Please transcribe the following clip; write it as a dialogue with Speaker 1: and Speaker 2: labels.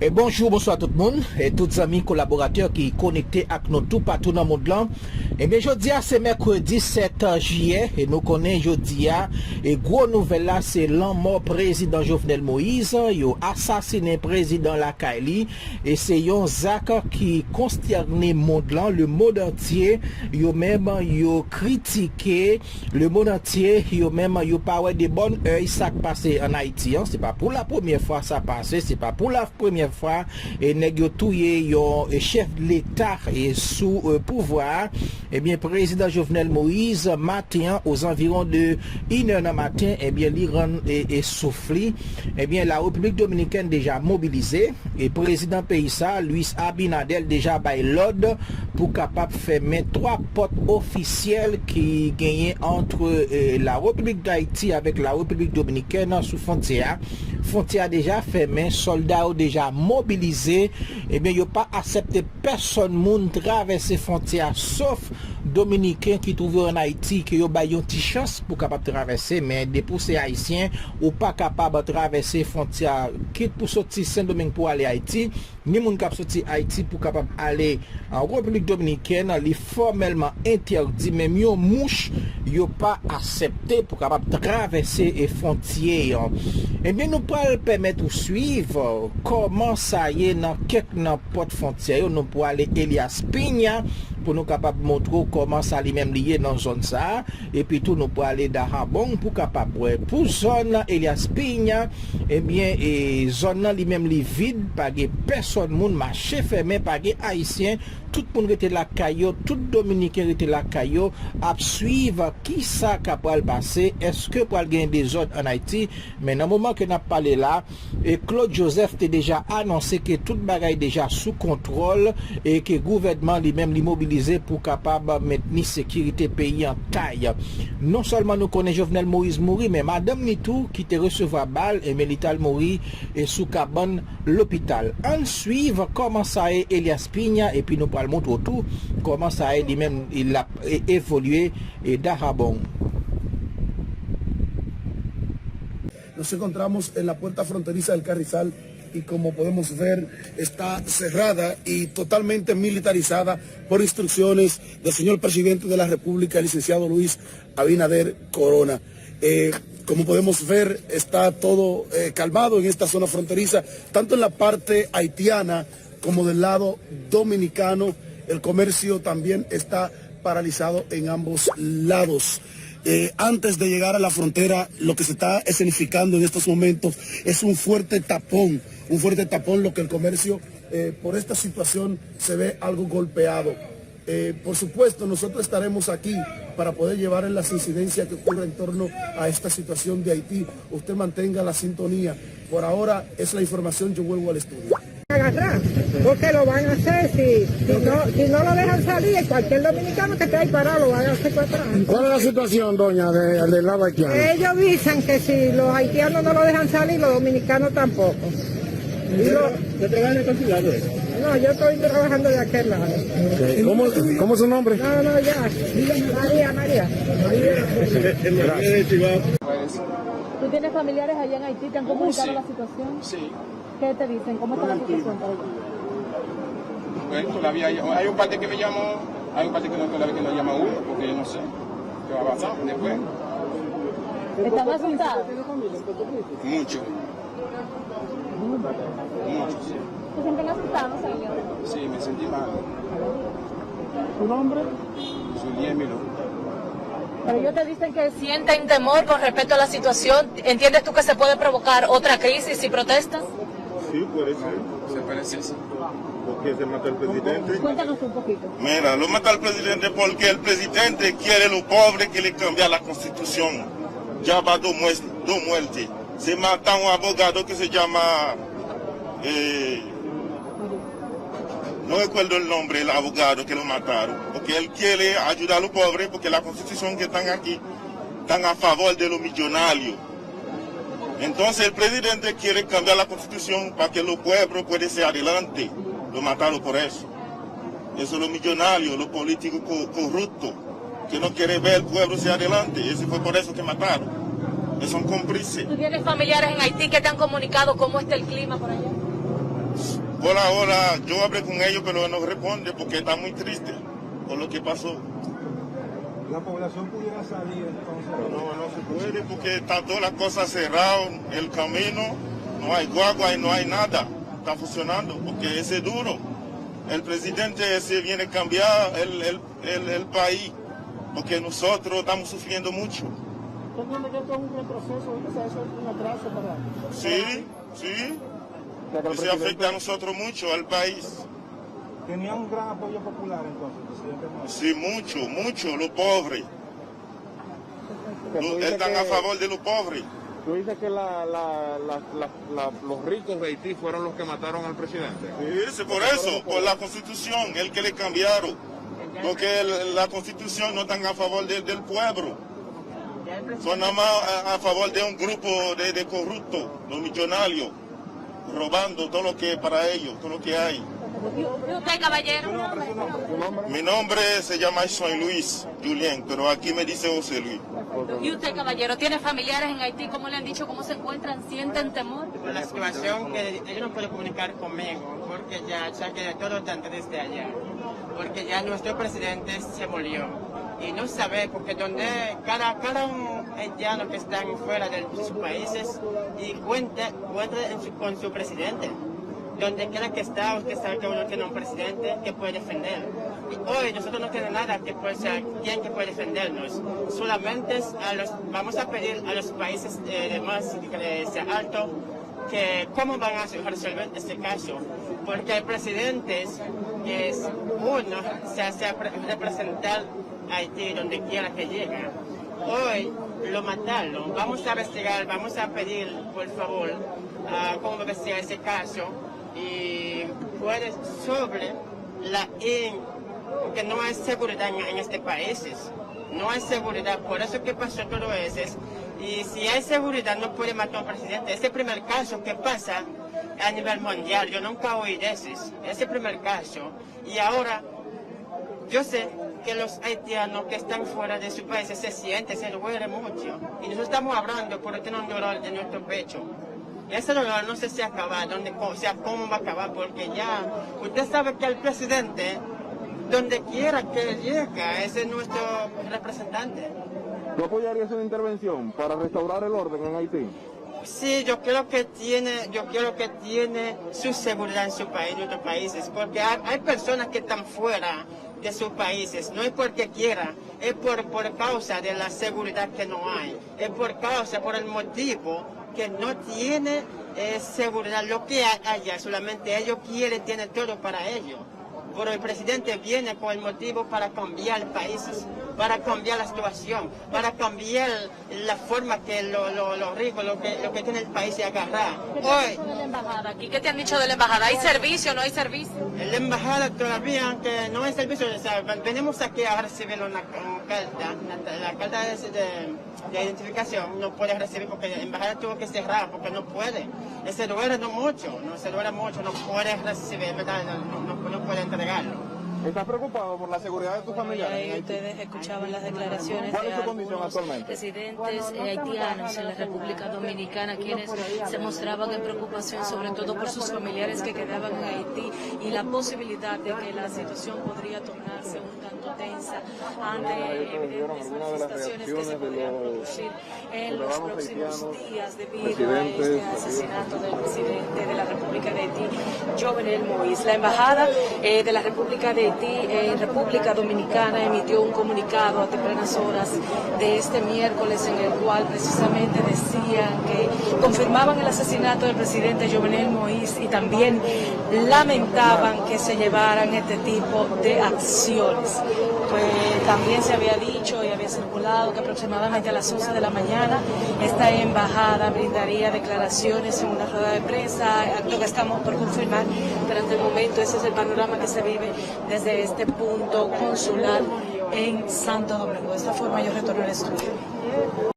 Speaker 1: Et bonjour, bonsoir tout le monde, et tous les amis collaborateurs qui connectés avec nous tout partout dans le monde là. Et bien, jeudi, c'est mercredi 7 juillet, et nous connaissons jeudi, et gros nouvelle là, c'est l'an mort président Jovenel Moïse, il a assassiné président Lakaili, et c'est un zak qui consterne le monde là, le monde entier, il a même critiqué le monde entier, il a même parlé de bonnes heures, ça qui passe en Haïti, c'est pas pour la première fois ça passe, c'est pas pour la première fois et nèg touye yon chef de l'État et sous pouvoir. Eh bien président Jovenel Moïse matin aux environs de 1h du matin, eh bien l'Iran est soufflé. Eh bien la République dominicaine déjà mobilisée et président pays ça Luis Abinadel déjà by l'ordre pour capable fermer 3 portes officielles qui gagnaient entre la République d'Haïti avec la République dominicaine sous frontière déjà fermée, soldats ont déjà mobilisé. Et bien ils pas accepté personne moun traverser frontière sauf dominicains qui trouvent en Haïti qui ont une petite chance pour capable traverser, mais des poussés haïtiens ou pas capable de traverser frontière quitte pour sortir Saint-Domingue pour aller Haïti, ni moun cap sortir Haïti pour capable aller en République dominicaine, li formellement interdit, même yon mouche yo pas accepté pour capable traverser les frontières. Et bien nous pourrons permettre de suivre comment ça y est dans quelques portes frontières, nous pourrons aller Elias Piña pour nous capable montrer comment ça lui même lié dans zone ça, et puis tout nous pour aller Dahabong pour capable pour zone Elias Piña. Et bien et zone lui même li vide, pas de personne, monde marché fermé, pas de haïtien, tout le monde était là caillou, tout dominicain était là caillou à suivre qui ça capable passer, est-ce que pour gagner des ordres en Haïti. Mais dans le moment que n'a parlé là, et Claude Joseph a déjà annoncé que toute bagaille déjà sous contrôle et que le gouvernement lui-même l'immobilisé pour capable maintenir sécurité pays en taille. Non seulement nous connaissons Jovenel Moïse mourir, mais madame Nitou qui te recevoir balle et milital mourir et sous cabane l'hôpital. On suivre comment ça est Elias Piña et puis nous parlons montrer tout comment ça est lui-même il a évolué et Dahabong.
Speaker 2: Nos encontramos en la puerta fronteriza del Carrizal y como podemos ver está cerrada y totalmente militarizada por instrucciones del señor presidente de la República, el licenciado Luis Abinader Corona. Como podemos ver está todo calmado en esta zona fronteriza, tanto en la parte haitiana como del lado dominicano. El comercio también está paralizado en ambos lados. Antes de llegar a la frontera, lo que se está escenificando en estos momentos es un fuerte tapón, lo que el comercio por esta situación se ve algo golpeado. Por supuesto, nosotros estaremos aquí para poder llevar en las incidencias que ocurren en torno a esta situación de Haití. Usted mantenga la sintonía. Por ahora es la información, yo vuelvo al estudio.
Speaker 3: Agarrar, porque lo van a hacer si no lo dejan salir, cualquier dominicano que esté ahí parado lo van a secuestrar.
Speaker 2: ¿Cuál es la situación, doña, del lado haitiano?
Speaker 3: Ellos dicen que si los haitianos no lo dejan salir, los dominicanos tampoco.
Speaker 2: ¿Usted trabaja en el consulado?
Speaker 3: No, yo estoy trabajando de aquel lado.
Speaker 2: Okay. ¿Cómo es su nombre?
Speaker 3: No, ya. María.
Speaker 4: ¿Tú tienes familiares allá en Haití? ¿Te han comunicado la situación?
Speaker 5: Sí.
Speaker 4: ¿Qué te dicen? ¿Cómo está la situación para allá?
Speaker 5: Bueno, todavía hay un parte que me llamó, hay un parte que no, todavía que no llama uno, porque yo no sé qué va a pasar después.
Speaker 4: ¿Están asustados?
Speaker 5: Mucho. Mucho, sí.
Speaker 4: ¿Se sienten asustados, señor?
Speaker 5: Sí, me sentí mal.
Speaker 4: ¿Tu nombre?
Speaker 5: Julián Milo.
Speaker 4: Pero ellos te dicen que sienten temor con respecto a la situación. ¿Entiendes tú que se puede provocar otra crisis si protestas?
Speaker 6: Sí, puede ser.
Speaker 5: Se parece así.
Speaker 6: ¿Por qué se mata el presidente?
Speaker 4: Cuéntanos un poquito.
Speaker 6: Mira, lo mata el presidente porque el presidente quiere a los pobres que le cambia la constitución. Ya va dos muertes. Se mata a un abogado que se llama... no recuerdo el nombre del abogado que lo mataron, porque él quiere ayudar a los pobres, porque la constitución que están aquí están a favor de los millonarios. Entonces el presidente quiere cambiar la constitución para que los pueblos puedan ser adelante. Lo mataron por eso. Eso los millonarios, los políticos corruptos, que no quieren ver el pueblo ser adelante. Eso fue por eso que mataron. Son cómplices.
Speaker 4: ¿Tú tienes familiares en Haití que te han comunicado cómo está el clima por allá?
Speaker 6: Por ahora yo hablé con ellos, pero no responde porque está muy triste por lo que pasó.
Speaker 7: ¿La población pudiera salir entonces?
Speaker 6: No se puede porque está todas las cosas cerradas, el camino, no hay guagua y no hay nada, está funcionando porque ese es duro. El presidente se viene a cambiar el país porque nosotros estamos sufriendo mucho.
Speaker 8: ¿Usted entiende que esto es un retroceso? ¿Eso es un atraso para...?
Speaker 6: Sí. Se afecta a nosotros mucho, al país.
Speaker 7: ¿Tenía un gran apoyo popular entonces, presidente?
Speaker 6: Sí, mucho, los pobres. Están a favor de los pobres.
Speaker 9: ¿Tú dices que los ricos de Haití fueron los que mataron al presidente?
Speaker 6: Sí, por eso, por la constitución, el que le cambiaron. Porque la constitución no está a favor del pueblo. Son nada más a favor de un grupo de corruptos, los millonarios, robando todo lo que para ellos, todo lo que hay.
Speaker 4: ¿Y usted, caballero?
Speaker 6: Mi nombre se llama Soy Luis Julien, pero aquí me dice José Luis.
Speaker 4: ¿Y usted, caballero, tiene familiares en Haití? ¿Cómo le han dicho? ¿Cómo se encuentran? ¿Sienten temor?
Speaker 10: Por la situación que ellos no pueden comunicar conmigo, porque ya que todo está desde allá. Porque ya nuestro presidente se murió. Y no sabe, porque donde cada un haitiano que está fuera de sus países y cuenta con su presidente. Donde quiera que está, usted sabe que uno tiene un presidente que puede defender. Y hoy nosotros no tenemos nada que puede ser quien que puede defendernos. Solamente vamos a pedir a los países de más alto que cómo van a resolver este caso. Porque el presidente es uno, se hace representar a Haití donde quiera que llegue. Hoy lo mataron. Vamos a investigar, vamos a pedir, por favor, cómo va a investigar ese caso. Y puede sobre que no hay seguridad en este país. No hay seguridad, por eso que pasó todo eso. Y si hay seguridad no puede matar a un presidente. Es el primer caso que pasa a nivel mundial. Yo nunca oí de eso. Es el primer caso. Y ahora yo sé que los haitianos que están fuera de su país se sienten, se duele mucho. Y nosotros estamos hablando por tener un dolor en nuestro pecho. Ese dolor no sé si acaba, cómo va a acabar, porque ya usted sabe que el presidente, donde quiera que llegue, ese es nuestro representante.
Speaker 9: ¿Tú apoyarías una intervención para restaurar el orden en Haití?
Speaker 10: Sí, yo creo que tiene su seguridad en su país, en otros países, porque hay personas que están fuera de sus países, no es porque quiera, es por causa de la seguridad que no hay, es por el motivo que no tiene seguridad, lo que hay allá, solamente ellos tienen todo para ellos. Pero el presidente viene con el motivo para cambiar el país, para cambiar la situación, para cambiar la forma que los ricos, lo que tiene el país se agarra. Hoy,
Speaker 4: ¿Qué te han dicho de la embajada aquí? ¿Qué te han dicho de la embajada? ¿Hay servicio o no hay servicio?
Speaker 10: La embajada todavía, aunque no hay servicio, o sea, venimos aquí a recibir una carta, la carta de identificación no puede recibir porque la embajada tuvo que cerrar porque no puede. Se duele mucho, no puede recibir, ¿verdad? No puede entregarlo.
Speaker 9: ¿Estás preocupado por la seguridad de tus familiares?
Speaker 11: Ustedes escuchaban las declaraciones de algunos residentes haitianos en la República Dominicana, quienes se mostraban en preocupación sobre todo por sus familiares que quedaban en Haití y la posibilidad de que la situación podría tornarse un tanto tensa ante evidentes manifestaciones que se podrían producir en los próximos días debido a este asesinato del presidente de la República de Haití, Jovenel Moïse. La embajada de la República de Haití en República Dominicana emitió un comunicado a tempranas horas de este miércoles en el cual precisamente decían que confirmaban el asesinato del presidente Jovenel Moïse y también lamentaban que se llevaran este tipo de acciones. Pues también se había dicho y había circulado que aproximadamente a las 11 de la mañana esta embajada brindaría declaraciones en una rueda de prensa, acto que estamos por confirmar, pero hasta el momento ese es el panorama que se vive desde este punto consular en Santo Domingo. De esta forma yo retorno al estudio.